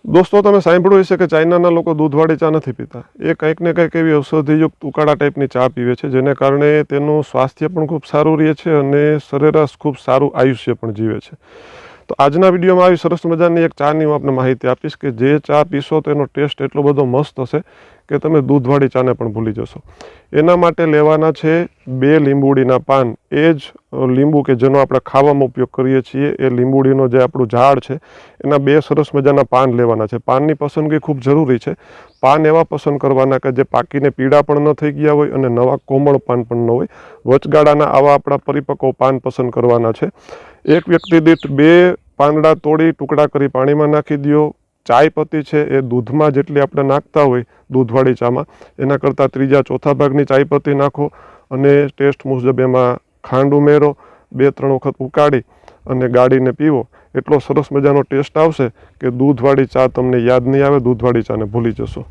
દોસ્તો, તમે સાંભળ્યું હશે કે ચાઇનાના લોકો દૂધવાળી ચા નથી પીતા. એ કંઈક ને કંઈક એવી ઔષધિયુક્ત ઉકાળા ટાઈપની ચા પીવે છે, જેને કારણે તેનું સ્વાસ્થ્ય પણ ખૂબ સારું રહે છે અને સરેરાશ ખૂબ સારું આયુષ્ય પણ જીવે છે. તો આજના વિડીયોમાં આવી સરસ મજાની એક ચાની હું આપને માહિતી આપીશ કે જે ચા પીશો તો એનો ટેસ્ટ એટલો બધો મસ્ત હશે કે તમે દૂધવાળી ચાને પણ ભૂલી જશો. એના માટે લેવાના છે 2 લીંબુડીના પાન. એ જ લીંબુ કે જેનો આપણે ખાવામાં ઉપયોગ કરીએ છીએ, એ લીંબુડીનો જે આપણું ઝાડ છે એના 2 સરસ મજાના પાન લેવાના છે. પાનની પસંદગી ખૂબ જરૂરી છે. પાન એવા પસંદ કરવાના કે જે પાકીને પીળા પણ ન થઈ ગયા હોય અને નવા કોમળ પાન પણ ન હોય. વચગાળાના આવા આપણા પરિપક્વ પાન પસંદ કરવાના છે. એક વ્યક્તિ દીઠ 2 પાંદડા તોડી ટુકડા કરી પાણીમાં નાખી દો. ચાય પત્તી છે એ દૂધમાં જેટલી આપણે નાખતા હોય દૂધવાળી ચામાં, એના કરતાં 3/4 ભાગની ચાય પત્તી નાખો અને ટેસ્ટ મુજબ એમાં ખાંડ ઉમેરો. 2-3 વખત ઉકાળી અને ગાળીને પીવો. એટલો સરસ મજાનો ટેસ્ટ આવશે કે દૂધવાળી ચા તમને યાદ નહીં આવે, દૂધવાળી ચાને ભૂલી જશો.